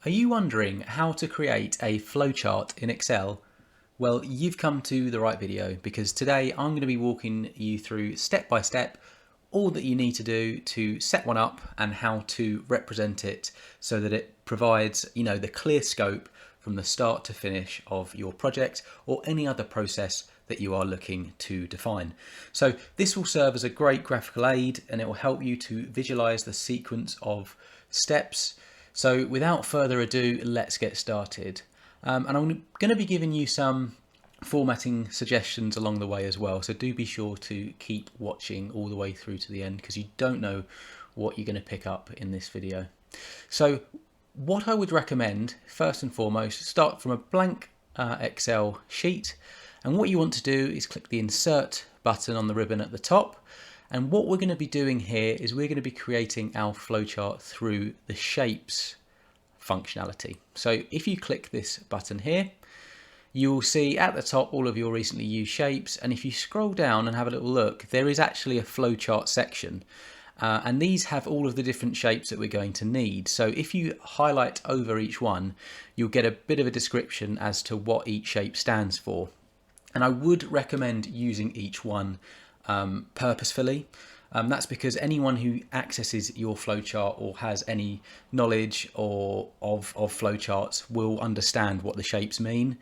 Are you wondering how to create a flowchart in Excel? Well, you've come to the right video because today I'm going to be walking you through step by step all that you need to do to set one up and how to represent it so that it provides, the clear scope from the start to finish of your project or any other process that you are looking to define. So this will serve as a great graphical aid and it will help you to visualize the sequence of steps. So without further ado, let's get started. And I'm going to be giving you some formatting suggestions along the way as well. So do be sure to keep watching all the way through to the end because you don't know what you're going to pick up in this video. So what I would recommend, first and foremost, start from a blank Excel sheet. And what you want to do is click the Insert button on the ribbon at the top. And what we're going to be doing here is we're going to be creating our flowchart through the shapes functionality. So if you click this button here, you will see at the top all of your recently used shapes. And if you scroll down and have a little look, there is actually a flowchart section. And these have all of the different shapes that we're going to need. So if you highlight over each one, you'll get a bit of a description as to what each shape stands for. And I would recommend using each one purposefully. That's because anyone who accesses your flowchart or has any knowledge of flowcharts will understand what the shapes mean.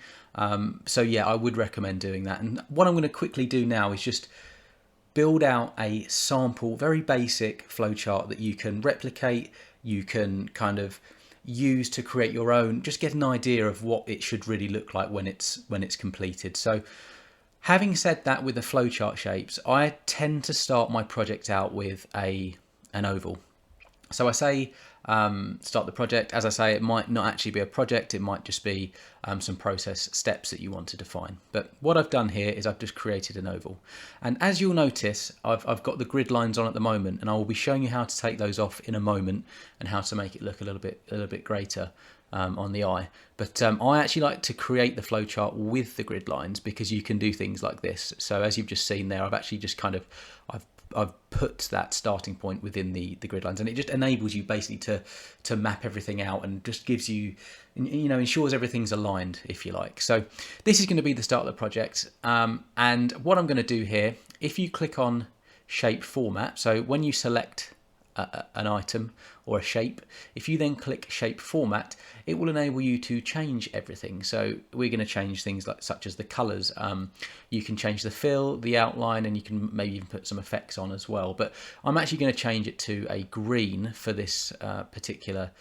So yeah, I would recommend doing that. And what I'm going to quickly do now is just build out a sample, very basic flowchart that you can replicate, you can kind of use to create your own, just get an idea of what it should really look like when it's completed. So having said that, with the flowchart shapes, I tend to start my project out with an oval. So I say start the project. As I say, it might not actually be a project, it might just be some process steps that you want to define. But what I've done here is I've just created an oval. And as you'll notice, I've got the grid lines on at the moment, and I will be showing you how to take those off in a moment and how to make it look a little bit greater on the eye. But I actually like to create the flowchart with the grid lines because you can do things like this. So as you've just seen there, I've actually just kind of I've put that starting point within the grid lines, and it just enables you basically to map everything out and just gives you, ensures everything's aligned, if you like. So this is going to be the start of the project. And what I'm going to do here, if you click on shape format, so when you select an item or a shape, if you then click shape format, it will enable you to change everything. So we're going to change things such as the colors. You can change the fill, the outline, and you can maybe even put some effects on as well. But I'm actually going to change it to a green for this particular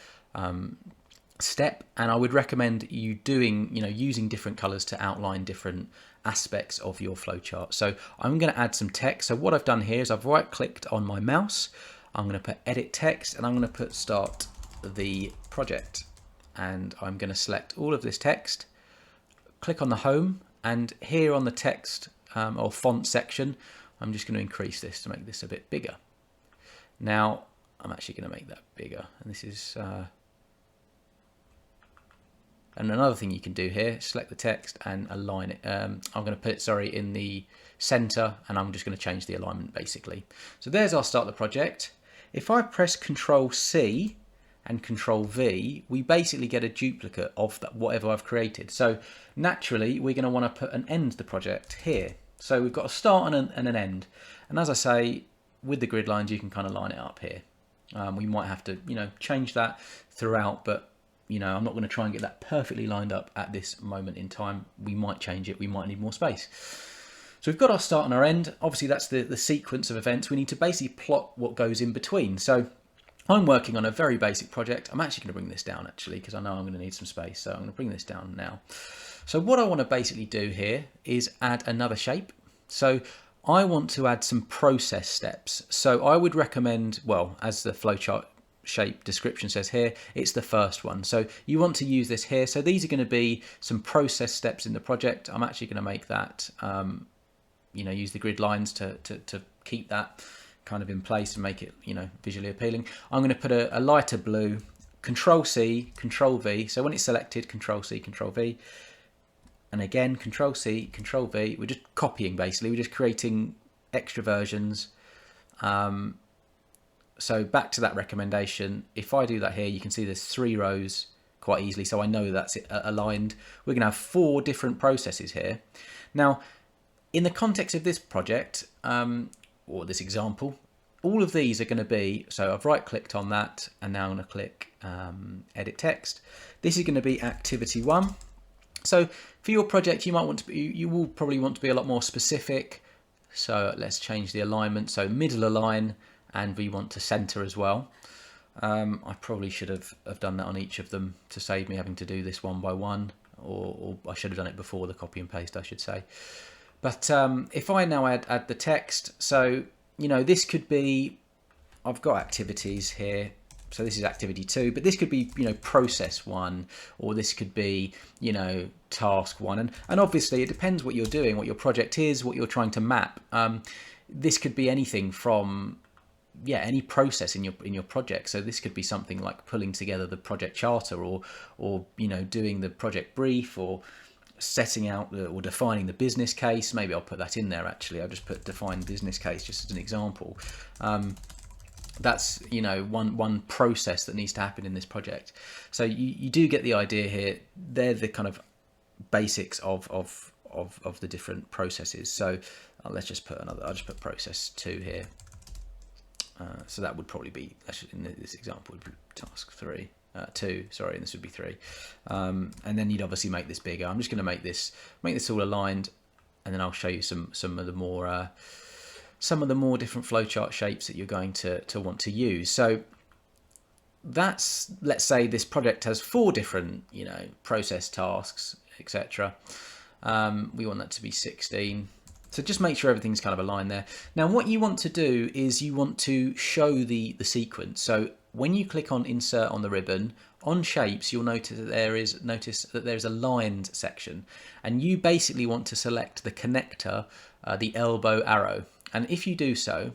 step, and I would recommend you doing, using different colors to outline different aspects of your flowchart. So I'm going to add some text. So what I've done here is I've right clicked on my mouse. I'm going to put edit text and I'm going to put start the project, and I'm going to select all of this text, click on the home, and here on the text or font section, I'm just going to increase this to make this a bit bigger. Now I'm actually going to make that bigger, and this is and another thing you can do here, select the text and align it. I'm going to put it, in the center, and I'm just going to change the alignment basically. So there's our start the project. If I press Control C and Control V, we basically get a duplicate of that, whatever I've created. So naturally, we're going to want to put an end to the project here. So we've got a start and an end. And as I say, with the grid lines, you can kind of line it up here. We might have to, change that throughout, but I'm not going to try and get that perfectly lined up at this moment in time. We might change it. We might need more space. So we've got our start and our end. Obviously, that's the sequence of events. We need to basically plot what goes in between. So I'm working on a very basic project. I'm actually going to bring this down because I know I'm going to need some space. So I'm going to bring this down now. So what I want to basically do here is add another shape. So I want to add some process steps. So I would recommend, well, as the flowchart shape description says here, it's the first one. So you want to use this here. So these are going to be some process steps in the project. I'm actually going to make that use the grid lines to keep that kind of in place and make it, visually appealing. I'm going to put a lighter blue, Control C, Control V. So when it's selected, Control C, Control V, and again, Control C, Control V. We're just copying basically. We're just creating extra versions. So back to that recommendation. If I do that here, you can see there's 3 rows quite easily, so I know that's aligned. We're going to have 4 different processes here. Now, in the context of this project, or this example, all of these are going to be, so I've right clicked on that and now I'm going to click edit text. This is going to be activity 1. So for your project, you might want to be, you will probably want to be a lot more specific. So let's change the alignment. So middle align, and we want to center as well. I probably should have done that on each of them to save me having to do this one by one, or I should have done it before the copy and paste, I should say. But if I now add the text, so, you know, this could be, I've got activities here. So this is activity 2, but this could be, you know, process 1, or this could be, you know, task 1. And obviously it depends what you're doing, what your project is, what you're trying to map. This could be anything from, yeah, any process in your project. So this could be something like pulling together the project charter, or you know, doing the project brief, or setting out or defining the business case. Maybe I'll put that in there actually. I'll just put define business case just as an example. That's, you know, one process that needs to happen in this project. So you do get the idea here. They're the kind of basics of the different processes. So let's just put another, I'll just put process 2 here. So that would probably be, in this example, would be task 3, 2, sorry, and this would be 3. And then you'd obviously make this bigger. I'm just going to make this all aligned, and then I'll show you some of the more different flowchart shapes that you're going to want to use. So that's, let's say this project has 4 different, you know, process tasks, etc. We want that to be 16. So just make sure everything's kind of aligned there. Now what you want to do is you want to show the sequence. So when you click on insert on the ribbon, on shapes, you'll notice that there's a lined section, and you basically want to select the connector, the elbow arrow. And if you do so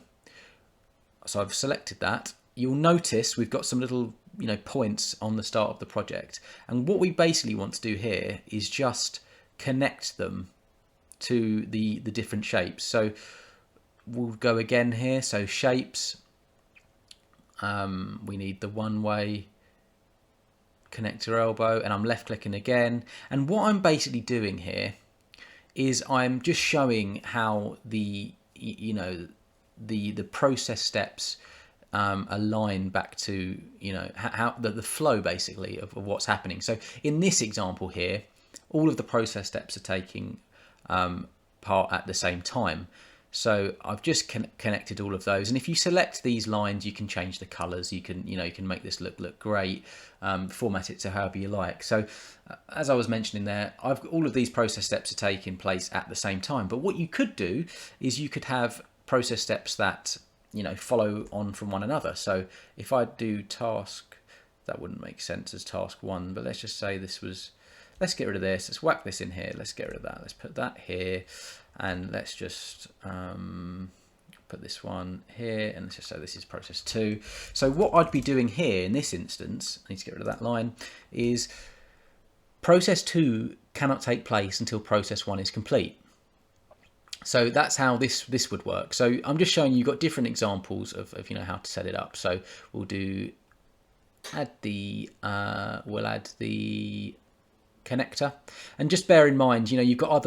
I've selected that, you'll notice we've got some little, you know, points on the start of the project. And what we basically want to do here is just connect them to the different shapes. So we'll go again here. So shapes, we need the one-way connector elbow, and I'm left clicking again. And what I'm basically doing here is I'm just showing how the, you know, the process steps align back to, you know, how the flow basically of what's happening. So in this example here, all of the process steps are taking part at the same time. So I've just connected all of those, and if you select these lines, you can change the colors. You can, you know, you can make this look great, format it to however you like. So as I was mentioning there, all of these process steps are taking place at the same time. But what you could do is you could have process steps that, you know, follow on from one another. So if I do task, that wouldn't make sense as task 1, but let's just say this was, let's get rid of this. Let's whack this in here. Let's get rid of that. Let's put that here. And let's just put this one here, and let's just say this is process 2. So what I'd be doing here in this instance, I need to get rid of that line, is process 2 cannot take place until process 1 is complete. So that's how this would work. So I'm just showing you got different examples of you know, how to set it up. So we'll do we'll add the connector, and just bear in mind, you know, you've got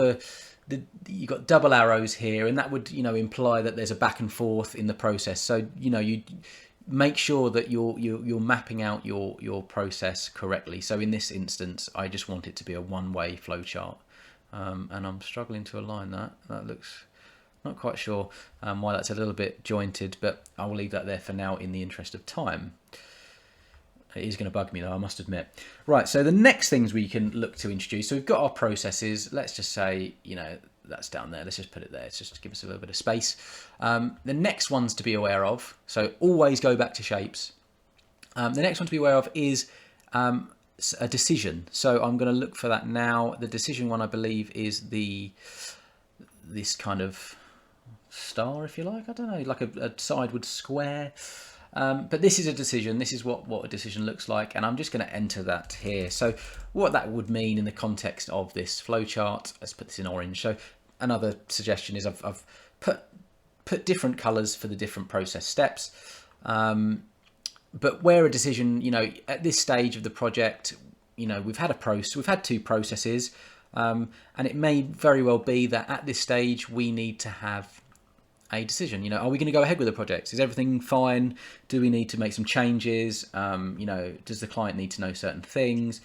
you've got double arrows here, and that would, you know, imply that there's a back and forth in the process. So, you know, you make sure that you're mapping out your process correctly. So in this instance, I just want it to be a one-way flowchart, and I'm struggling to align that. That looks, not quite sure why that's a little bit jointed, but I will leave that there for now in the interest of time. It is going to bug me though, I must admit. Right, so the next things we can look to introduce, so we've got our processes. Let's just say, you know, that's down there. Let's just put it there. It's just to give us a little bit of space. The next ones to be aware of, so always go back to shapes. The next one to be aware of is a decision. So I'm going to look for that now. The decision one, I believe, is this kind of star, if you like. I don't know, like a sideward square. But this is a decision. This is what a decision looks like, and I'm just going to enter that here. So what that would mean in the context of this flowchart, let's put this in orange. So another suggestion is I've put different colors for the different process steps. But where a decision, you know, at this stage of the project, we've had two processes, and it may very well be that at this stage we need to have a decision. Are we going to go ahead with the project? Is everything fine? Do we need to make some changes? Does the client need to know certain things?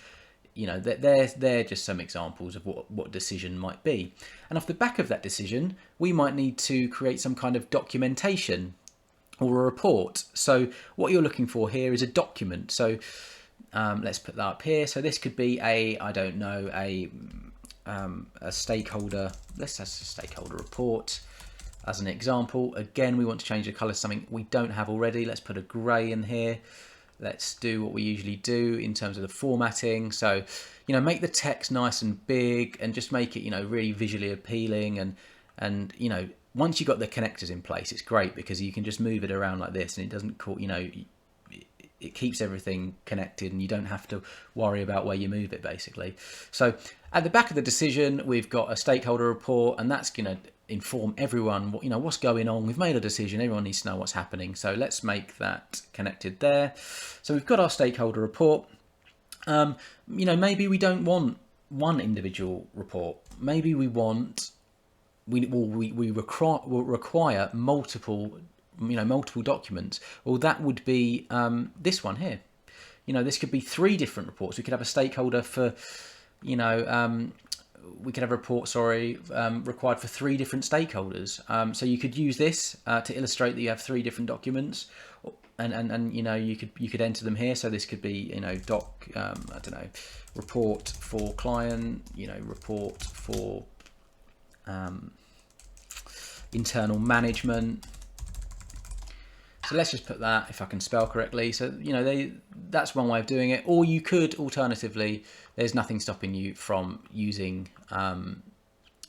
They're just some examples of what decision might be. And off the back of that decision, we might need to create some kind of documentation or a report. So what you're looking for here is a document. So let's put that up here. So this could be a stakeholder. Let's have a stakeholder report as an example. Again, we want to change the color to something we don't have already. Let's put a gray in here. Let's do what we usually do in terms of the formatting. So, make the text nice and big and just make it, really visually appealing. And once you've got the connectors in place, it's great because you can just move it around like this and it doesn't call, it keeps everything connected and you don't have to worry about where you move it basically. So at the back of the decision, we've got a stakeholder report, and that's going to inform everyone what's going on. We've made a decision, everyone needs to know what's happening. So let's make that connected there. So we've got our stakeholder report. Maybe we don't want one individual report. Maybe we require multiple documents. Well, that would be this one here. This could be 3 different reports. We could have a stakeholder for, we could have a report, required for 3 different stakeholders. So you could use this to illustrate that you have 3 different documents, and you could enter them here. So this could be report for client, report for internal management. So let's just put that, if I can spell correctly. So, that's one way of doing it. Or you could, alternatively, there's nothing stopping you from using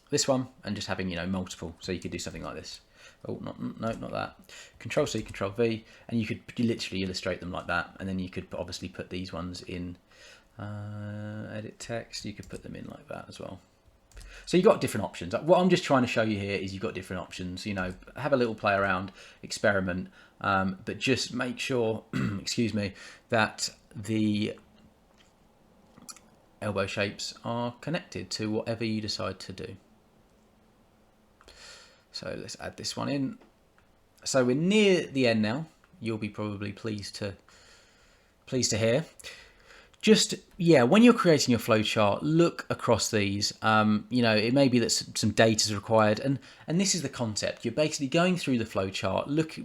this one and just having, multiple. So you could do something like this. Oh, not that. Control C, Control V, and you could literally illustrate them like that. And then you could obviously put these ones in edit text. You could put them in like that as well. So you've got different options. What I'm just trying to show you here is you've got different options. Have a little play around, experiment, but just make sure, excuse me, that the elbow shapes are connected to whatever you decide to do. So let's add this one in. So we're near the end now. You'll be probably pleased to hear. Just, when you're creating your flowchart, look across these. It may be that some data is required, and this is the concept. You're basically going through the flowchart, look,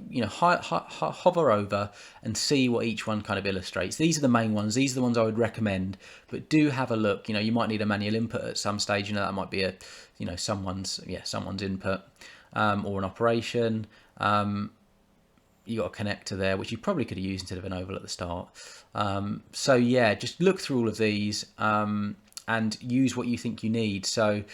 hover over and see what each one kind of illustrates. These are the main ones. These are the ones I would recommend, but do have a look. You might need a manual input at some stage. That might be someone's input, or an operation. You got a connector there, which you probably could have used instead of an oval at the start. Just look through all of these and use what you think you need. So,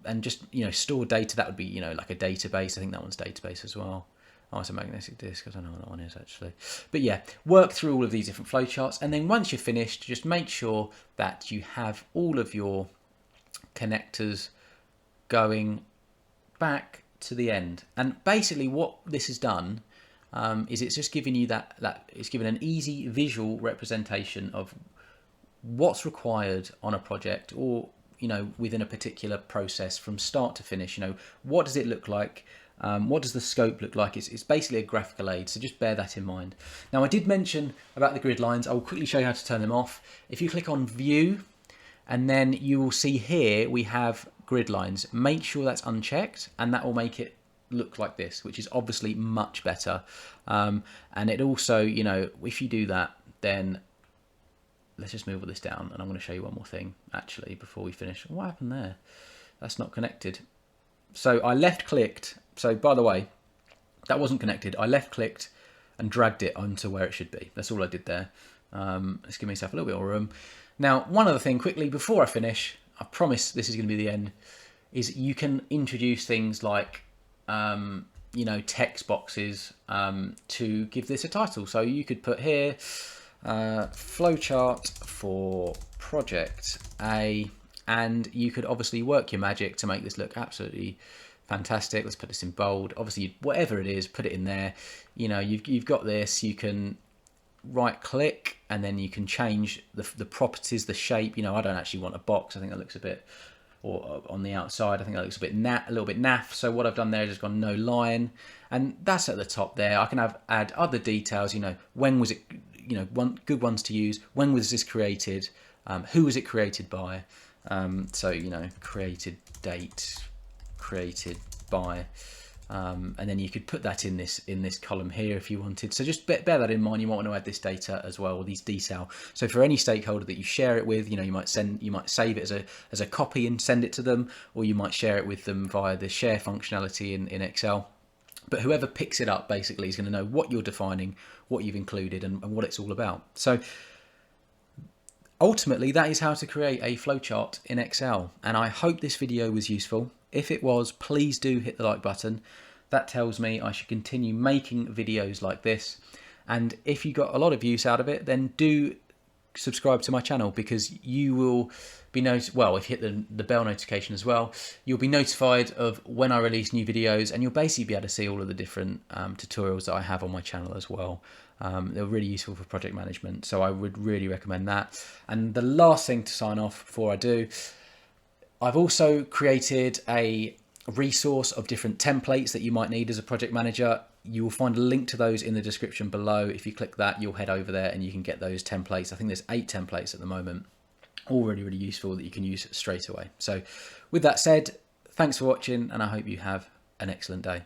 and just, store data. That would be, like a database. I think that one's database as well. Oh, it's a magnetic disk. I don't know what that one is actually. But work through all of these different flowcharts. And then once you're finished, just make sure that you have all of your connectors going back to the end. And basically what this has done is it's just giving you it's given an easy visual representation of what's required on a project or, within a particular process from start to finish. What does it look like? What does the scope look like? It's basically a graphical aid, so just bear that in mind. Now, I did mention about the grid lines. I will quickly show you how to turn them off. If you click on View, and then you will see here we have grid lines. Make sure that's unchecked, and that will make it look like this, which is obviously much better. And it also, if you do that, then let's just move all this down, and I'm going to show you one more thing actually before we finish. What happened there? That's not connected. So I left clicked. So by the way, that wasn't connected. I left clicked and dragged it onto where it should be. That's all I did there. Let's give myself a little bit more room. Now, one other thing quickly before I finish, I promise this is going to be the end, is you can introduce things like text boxes to give this a title. So you could put here flowchart for project A, and you could obviously work your magic to make this look absolutely fantastic. Let's put this in bold. Obviously, whatever it is, put it in there. You've got this. You can right click, and then you can change the properties, the shape. You know, I don't actually want a box. I think that looks a bit, or on the outside, I think that looks a little bit naff. So what I've done there is just gone no line, and that's at the top there. I can add other details. You know, when was it? You know, good ones to use. When was this created? Who was it created by? So you know, created date, created by. And then you could put that in this column here if you wanted. So just bear that in mind. You might want to add this data as well, or these detail. So for any stakeholder that you share it with, you know, you might save it as a copy and send it to them, or you might share it with them via the share functionality in Excel. But whoever picks it up basically is going to know what you're defining, what you've included, and what it's all about. So ultimately, that is how to create a flowchart in Excel. And I hope this video was useful. If it was, please do hit the like button. That tells me I should continue making videos like this. And if you got a lot of use out of it, then do subscribe to my channel, because you will be well, if you hit the bell notification as well, you'll be notified of when I release new videos, and you'll basically be able to see all of the different tutorials that I have on my channel as well. They're really useful for project management, so I would really recommend that. And the last thing to sign off before I do, I've also created a resource of different templates that you might need as a project manager. You will find a link to those in the description below. If you click that, you'll head over there and you can get those templates. I think there's 8 templates at the moment, all really, really useful that you can use straight away. So with that said, thanks for watching, and I hope you have an excellent day.